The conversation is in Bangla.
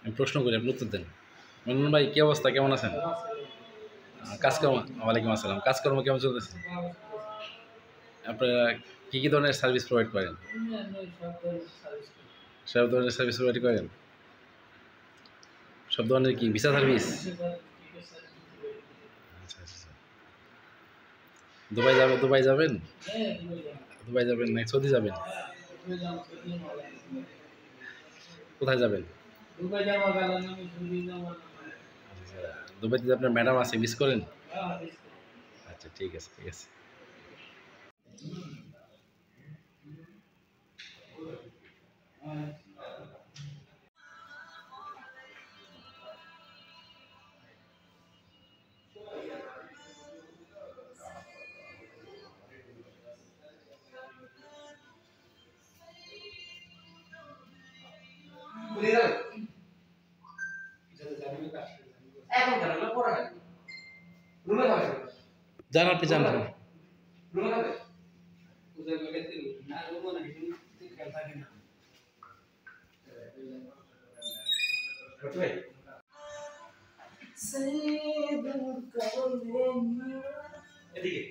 আমি প্রশ্ন করি, আপনি উত্তর দেন। মনমোহন ভাই, কী অবস্থা, কেমন আছেন? কাজকর্ম, ওয়ালাইকুম আসসালাম। কাজকর্ম কেমন চলতেছে? আপনারা কী ধরনের সার্ভিস প্রোভাইড করেন? সব ধরনের সার্ভিস প্রোভাইড করেন? সব ধরনের কি ভিসা সার্ভিস? আচ্ছা আচ্ছা। দুবাই যাবেন? দুবাই যাবেন না সৌদি যাবেন? কোথায় যাবেন? আচ্ছা, দুবাইতে আপনার ম্যাডাম আছে, মিস করেন? আচ্ছা, ঠিক আছে ঠিক আছে। যান, আপনি যান। এদিকে